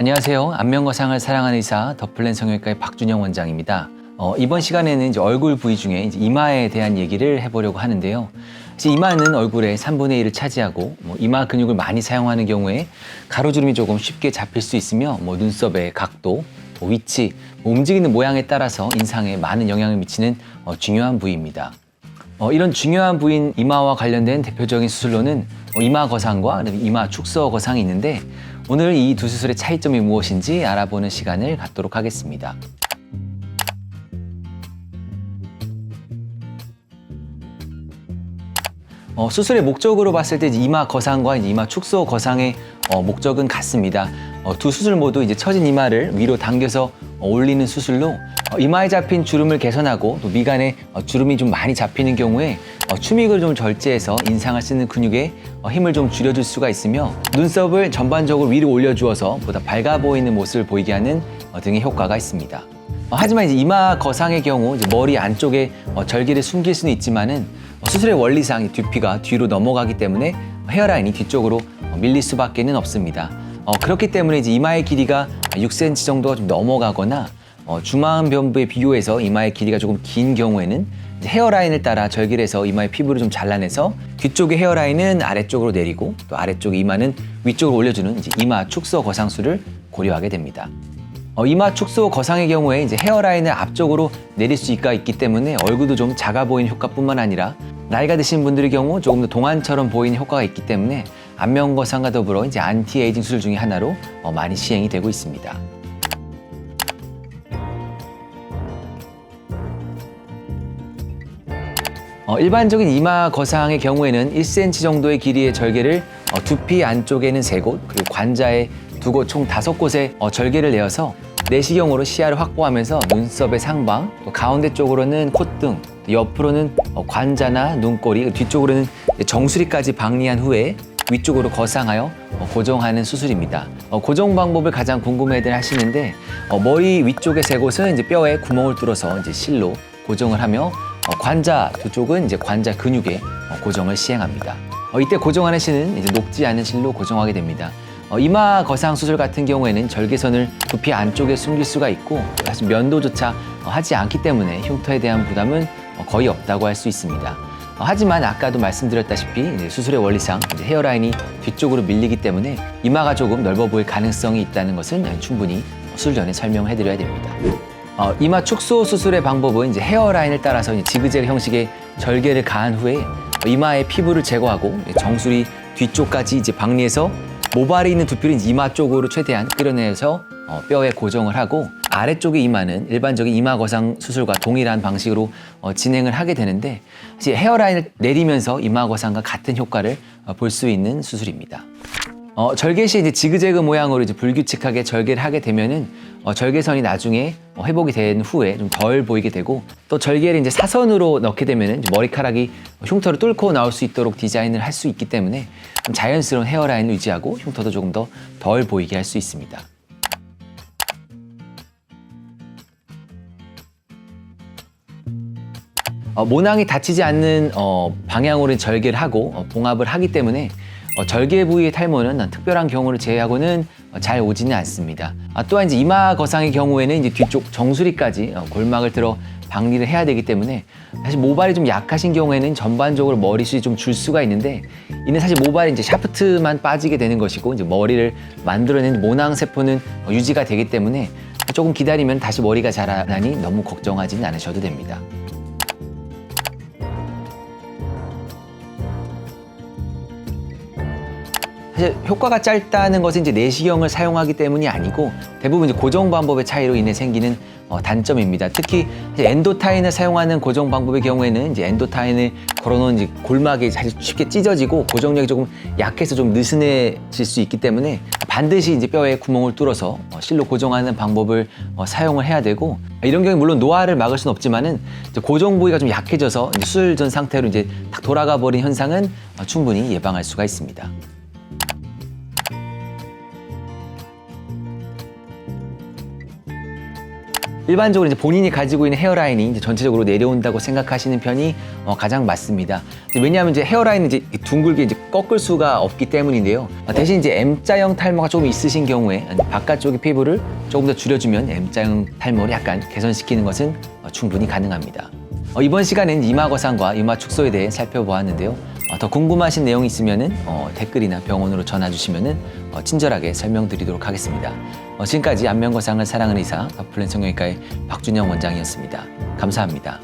안녕하세요. 안면거상을 사랑하는 의사 더플랜 성형외과의 박준영 원장입니다. 이번 시간에는 이제 얼굴 부위 중에 이제 이마에 대한 얘기를 해보려고 하는데요. 이마는 얼굴의 3분의 1을 차지하고 이마 근육을 많이 사용하는 경우에 가로주름이 조금 쉽게 잡힐 수 있으며 눈썹의 각도, 위치, 움직이는 모양에 따라서 인상에 많은 영향을 미치는 중요한 부위입니다. 이런 중요한 부위인 이마와 관련된 대표적인 수술로는 이마 거상과 이마 축소 거상이 있는데 오늘 이 두 수술의 차이점이 무엇인지 알아보는 시간을 갖도록 하겠습니다. 수술의 목적으로 봤을 때 이마 거상과 이마 축소 거상의 목적은 같습니다. 두 수술 모두 처진 이마를 위로 당겨서 올리는 수술로 이마에 잡힌 주름을 개선하고 또 미간에 주름이 좀 많이 잡히는 경우에 추미를 좀 절제해서 인상을 쓰는 근육에 힘을 좀 줄여줄 수가 있으며 눈썹을 전반적으로 위로 올려주어서 보다 밝아 보이는 모습을 보이게 하는 등의 효과가 있습니다. 하지만 이마 거상의 경우 머리 안쪽에 절개를 숨길 수는 있지만은 수술의 원리상 두피가 뒤로 넘어가기 때문에 헤어라인이 뒤쪽으로 밀릴 수밖에는 없습니다. 그렇기 때문에 이마의 길이가 6cm 정도가 좀 넘어가거나 중안변부에 비교해서 이마의 길이가 조금 긴 경우에는 헤어라인을 따라 절개를 해서 이마의 피부를 좀 잘라내서 뒤쪽의 헤어라인은 아래쪽으로 내리고 또 아래쪽 이마는 위쪽으로 올려주는 이마 축소 거상술을 고려하게 됩니다. 이마 축소 거상의 경우에 헤어라인을 앞쪽으로 내릴 수가 있기 때문에 얼굴도 좀 작아 보이는 효과뿐만 아니라 나이가 드신 분들의 경우 조금 더 동안처럼 보이는 효과가 있기 때문에 안면 거상과 더불어 안티에이징 수술 중에 하나로 많이 시행이 되고 있습니다. 일반적인 이마 거상의 경우에는 1cm 정도의 길이의 절개를 두피 안쪽에는 3곳, 그리고 관자에 2곳, 총 5곳의 절개를 내어서 내시경으로 시야를 확보하면서 눈썹의 상방, 또 가운데 쪽으로는 콧등, 옆으로는 관자나 눈꼬리, 뒤쪽으로는 정수리까지 박리한 후에 위쪽으로 거상하여 고정하는 수술입니다. 고정 방법을 가장 궁금해들 하시는데 머리 위쪽의 3곳은 뼈에 구멍을 뚫어서 실로 고정을 하며 관자 두 쪽은 관자 근육에 고정을 시행합니다. 이때 고정하는 실은 녹지 않은 실로 고정하게 됩니다. 이마 거상 수술 같은 경우에는 절개선을 두피 안쪽에 숨길 수가 있고 사실 면도조차 하지 않기 때문에 흉터에 대한 부담은 거의 없다고 할 수 있습니다. 하지만 아까도 말씀드렸다시피 수술의 원리상 헤어라인이 뒤쪽으로 밀리기 때문에 이마가 조금 넓어 보일 가능성이 있다는 것은 충분히 수술 전에 설명해 드려야 됩니다. 이마 축소 수술의 방법은 헤어라인을 따라서 지그재그 형식의 절개를 가한 후에 이마의 피부를 제거하고 정수리 뒤쪽까지 박리해서 모발이 있는 두피를 이마 쪽으로 최대한 끌어내서 뼈에 고정을 하고 아래쪽의 이마는 일반적인 이마 거상 수술과 동일한 방식으로 진행을 하게 되는데 사실 헤어라인을 내리면서 이마 거상과 같은 효과를 볼 수 있는 수술입니다. 절개 시 지그재그 모양으로 불규칙하게 절개를 하게 되면은 절개선이 나중에 회복이 된 후에 좀 덜 보이게 되고 또 절개를 사선으로 넣게 되면은 머리카락이 흉터를 뚫고 나올 수 있도록 디자인을 할 수 있기 때문에 좀 자연스러운 헤어라인을 유지하고 흉터도 조금 더 덜 보이게 할 수 있습니다. 모낭이 다치지 않는 방향으로 절개를 하고 봉합을 하기 때문에 절개 부위의 탈모는 특별한 경우를 제외하고는 잘 오지는 않습니다. 또한 이마 거상의 경우에는 뒤쪽 정수리까지 골막을 들어 박리를 해야 되기 때문에 사실 모발이 좀 약하신 경우에는 전반적으로 머리숱이 좀 줄 수가 있는데 이는 사실 모발이 샤프트만 빠지게 되는 것이고 머리를 만들어낸 모낭 세포는 유지가 되기 때문에 조금 기다리면 다시 머리가 자라나니 너무 걱정하지는 않으셔도 됩니다. 사실 효과가 짧다는 것은 내시경을 사용하기 때문이 아니고 대부분 고정 방법의 차이로 인해 생기는 단점입니다. 특히 엔도타인을 사용하는 고정 방법의 경우에는 엔도타인을 걸어놓은 골막이 사실 쉽게 찢어지고 고정력이 조금 약해서 좀 느슨해질 수 있기 때문에 반드시 뼈에 구멍을 뚫어서 실로 고정하는 방법을 사용을 해야 되고 이런 경우에 물론 노화를 막을 수는 없지만은 고정 부위가 좀 약해져서 수술 전 상태로 딱 돌아가 버린 현상은 충분히 예방할 수가 있습니다. 일반적으로 이제 본인이 가지고 있는 헤어라인이 이제 전체적으로 내려온다고 생각하시는 편이 가장 맞습니다. 왜냐하면 이제 헤어라인은 이제 둥글게 이제 꺾을 수가 없기 때문인데요. 대신 이제 M자형 탈모가 조금 있으신 경우에 바깥쪽의 피부를 조금 더 줄여주면 M자형 탈모를 약간 개선시키는 것은 충분히 가능합니다. 이번 시간엔 이마 거상과 이마 축소에 대해 살펴보았는데요. 더 궁금하신 내용이 있으면은 댓글이나 병원으로 전화 주시면은 친절하게 설명드리도록 하겠습니다. 지금까지 안면거상을 사랑하는 의사 더플랜 성형외과의 박준영 원장이었습니다. 감사합니다.